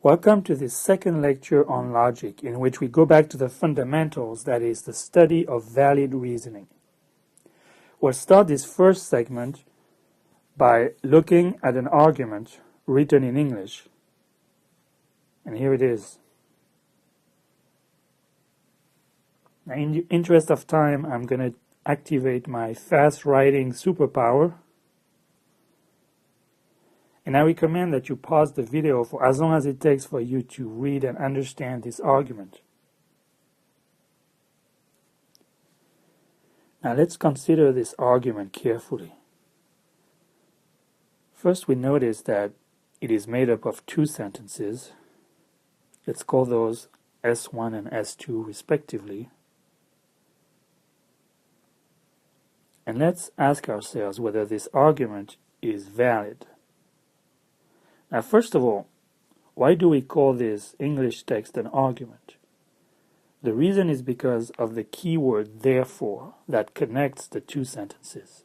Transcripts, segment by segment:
Welcome to this second lecture on logic, in which we go back to the fundamentals, that is, the study of valid reasoning. We'll start this first segment by looking at an argument written in English. And here it is. Now, in the interest of time, I'm going to activate my fast writing superpower. And I recommend that you pause the video for as long as it takes for you to read and understand this argument. Now let's consider this argument carefully. First, we notice that it is made up of two sentences. Let's call those S1 and S2 respectively. And let's ask ourselves whether this argument is valid. Now, first of all, why do we call this English text an argument? The reason is because of the keyword therefore that connects the two sentences.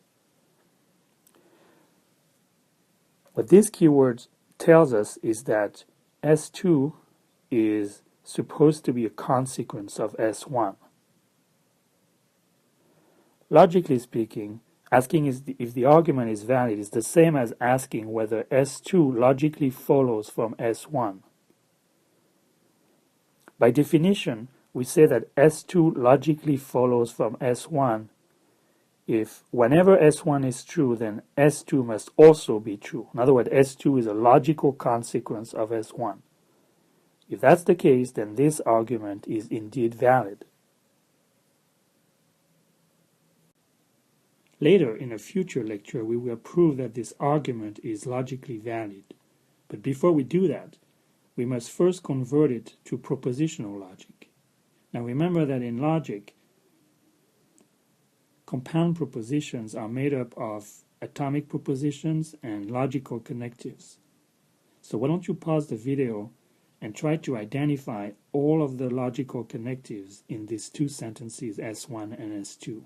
What this keyword tells us is that S2 is supposed to be a consequence of S1. Logically speaking, asking if the argument is valid is the same as asking whether S2 logically follows from S1. By definition, we say that S2 logically follows from S1 if whenever S1 is true, then S2 must also be true. In other words, S2 is a logical consequence of S1. If that's the case, then this argument is indeed valid. Later, in a future lecture, we will prove that this argument is logically valid. But before we do that, we must first convert it to propositional logic. Now remember that in logic, compound propositions are made up of atomic propositions and logical connectives. So why don't you pause the video and try to identify all of the logical connectives in these two sentences, S1 and S2.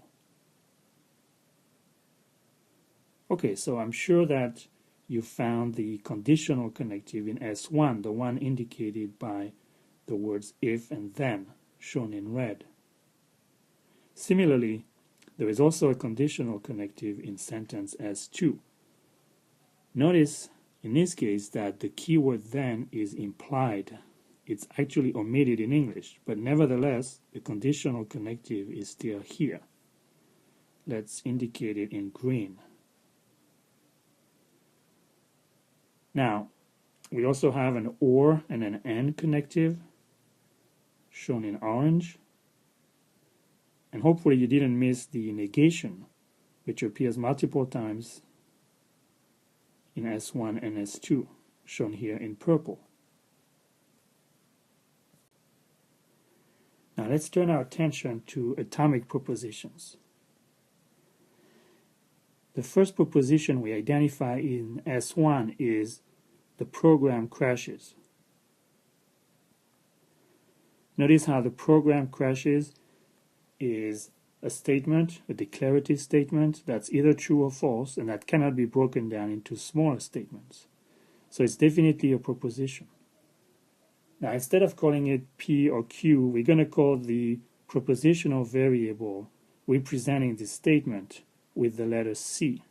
Okay, so I'm sure that you found the conditional connective in S1, the one indicated by the words if and then, shown in red. Similarly, there is also a conditional connective in sentence S2. Notice in this case that the keyword then is implied. It's actually omitted in English, but nevertheless, the conditional connective is still here. Let's indicate it in green. Now, we also have an or and an and connective shown in orange. And hopefully you didn't miss the negation, which appears multiple times in S1 and S2, shown here in purple. Now let's turn our attention to atomic propositions. The first proposition we identify in S1 is the program crashes. Notice how the program crashes is a statement, a declarative statement that's either true or false, and that cannot be broken down into smaller statements. So it's definitely a proposition. Now instead of calling it P or Q, we're going to call the propositional variable representing this statement with the letter C,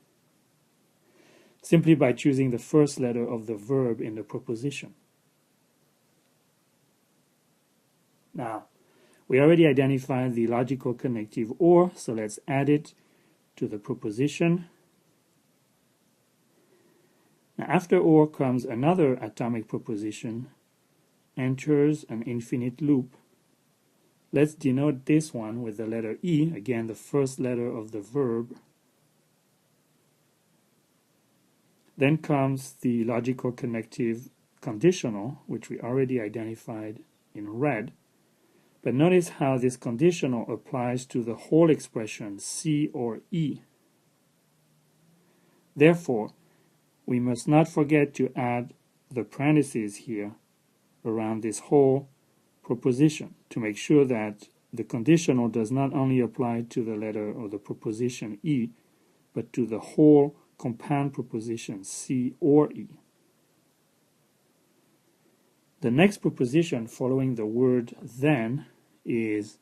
simply by choosing the first letter of the verb in the proposition. Now, we already identified the logical connective or, so let's add it to the proposition. Now, after or comes another atomic proposition, enters an infinite loop. Let's denote this one with the letter E, again the first letter of the verb. Then comes the logical connective conditional, which we already identified in red. But notice how this conditional applies to the whole expression C or E. Therefore, we must not forget to add the parentheses here around this whole proposition to make sure that the conditional does not only apply to the letter or the proposition E, but to the whole compound proposition C or E. The next proposition following the word then is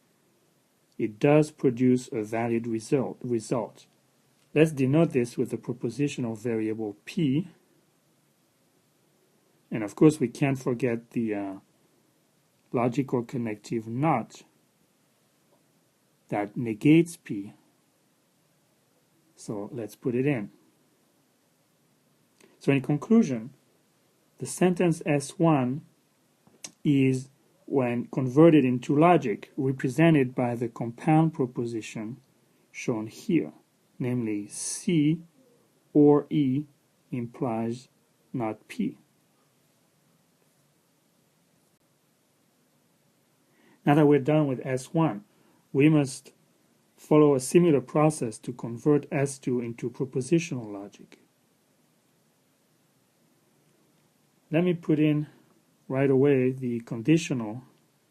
it does produce a valid result. Let's denote this with the propositional variable p. And of course, we can't forget the logical connective not that negates p. So let's put it in. So in conclusion, the sentence S1 is, when converted into logic, represented by the compound proposition shown here, namely C or E implies not P. Now that we're done with S1, we must follow a similar process to convert S2 into propositional logic. Let me put in right away the conditional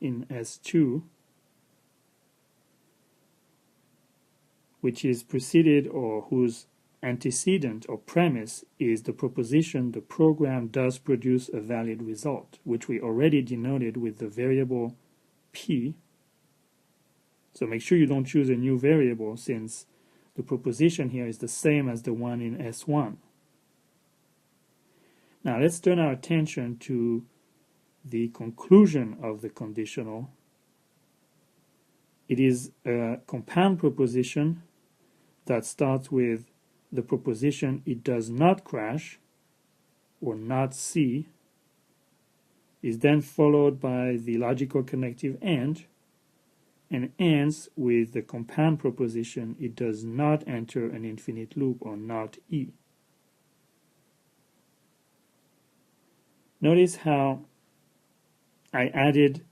in S2, which is preceded or whose antecedent or premise is the proposition the program does produce a valid result, which we already denoted with the variable P. So make sure you don't choose a new variable, since the proposition here is the same as the one in S1. Now let's turn our attention to the conclusion of the conditional. It is a compound proposition that starts with the proposition it does not crash or not C, is then followed by the logical connective and ends with the compound proposition it does not enter an infinite loop or not E. Notice how I added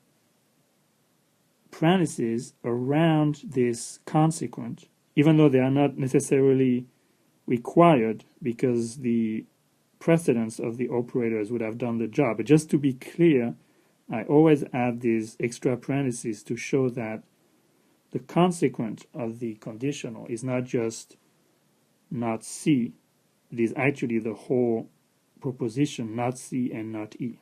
parentheses around this consequent, even though they are not necessarily required because the precedence of the operators would have done the job. But just to be clear, I always add these extra parentheses to show that the consequent of the conditional is not just not C, it is actually the whole proposition not C and not E.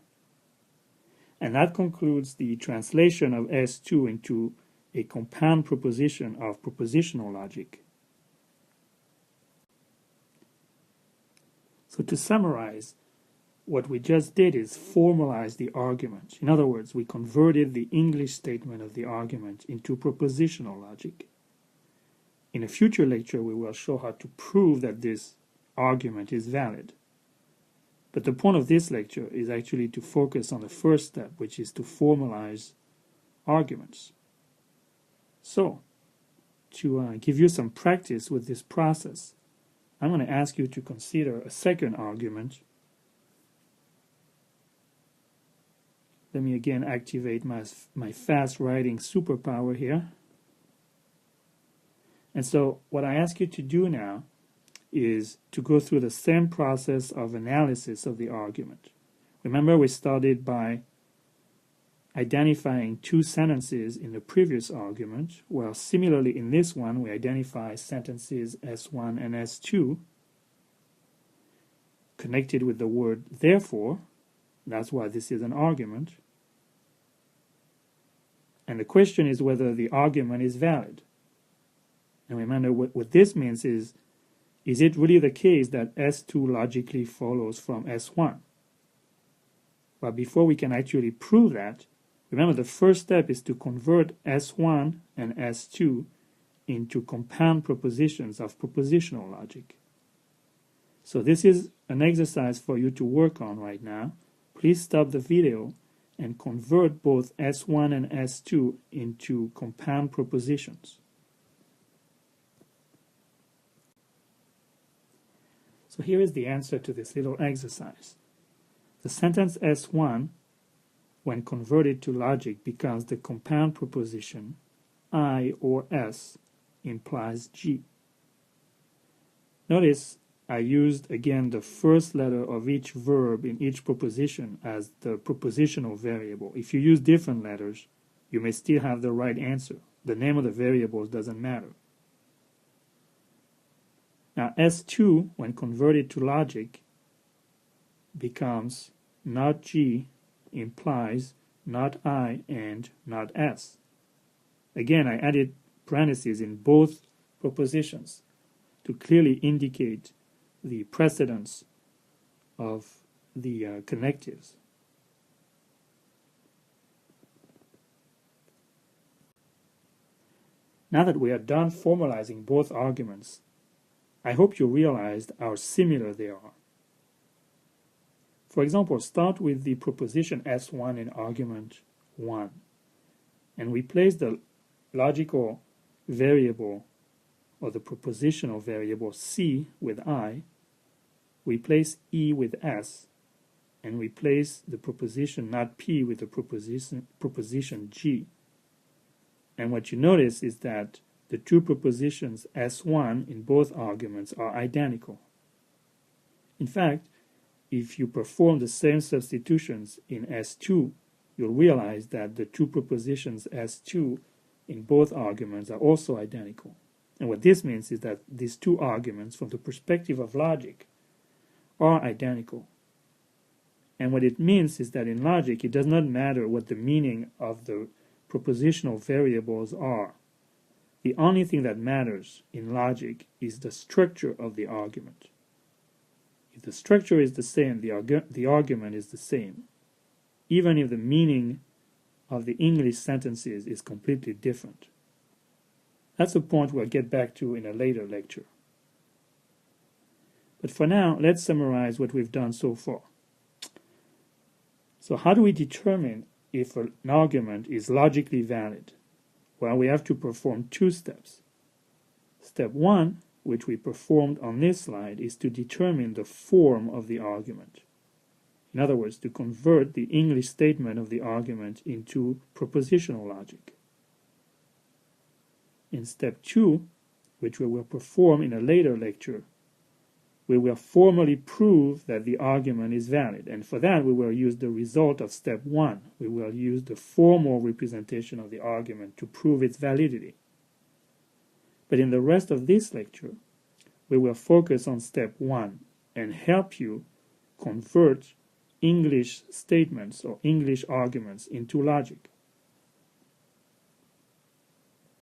And that concludes the translation of S2 into a compound proposition of propositional logic. So to summarize, what we just did is formalize the argument. In other words, we converted the English statement of the argument into propositional logic. In a future lecture, we will show how to prove that this argument is valid. But the point of this lecture is actually to focus on the first step, which is to formalize arguments. So, to give you some practice with this process, I'm going to ask you to consider a second argument. Let me again activate my fast writing superpower here. And so what I ask you to do now is to go through the same process of analysis of the argument. Remember, we started by identifying two sentences in the previous argument. Well, similarly in this one, we identify sentences S1 and S2 connected with the word therefore. That's why this is an argument. And the question is whether the argument is valid. And remember, what this means is it really the case that S2 logically follows from S1? But before we can actually prove that, remember the first step is to convert S1 and S2 into compound propositions of propositional logic. So this is an exercise for you to work on right now. Please stop the video and convert both S1 and S2 into compound propositions. So here is the answer to this little exercise. The sentence S1, when converted to logic, becomes the compound proposition I or S implies G. Notice I used again the first letter of each verb in each proposition as the propositional variable. If you use different letters, you may still have the right answer. The name of the variables doesn't matter. Now S2, when converted to logic, becomes not G implies not I and not S. Again, I added parentheses in both propositions to clearly indicate the precedence of the connectives. Now that we are done formalizing both arguments, I hope you realized how similar they are. For example, start with the proposition S1 in argument 1, and replace the logical variable or the propositional variable C with I, replace E with S, and replace the proposition not P with the proposition G. And what you notice is that the two propositions S1 in both arguments are identical. In fact, if you perform the same substitutions in S2, you'll realize that the two propositions S2 in both arguments are also identical. And what this means is that these two arguments, from the perspective of logic, are identical. And what it means is that in logic, it does not matter what the meaning of the propositional variables are. The only thing that matters in logic is the structure of the argument. If the structure is the same, the argument is the same, even if the meaning of the English sentences is completely different. That's a point we'll get back to in a later lecture. But for now, let's summarize what we've done so far. So how do we determine if an argument is logically valid? Well, we have to perform two steps. Step 1, which we performed on this slide, is to determine the form of the argument. In other words, to convert the English statement of the argument into propositional logic. In step 2, which we will perform in a later lecture, we will formally prove that the argument is valid. And for that, we will use the result of step 1. We will use the formal representation of the argument to prove its validity. But in the rest of this lecture, we will focus on step 1 and help you convert English statements or English arguments into logic.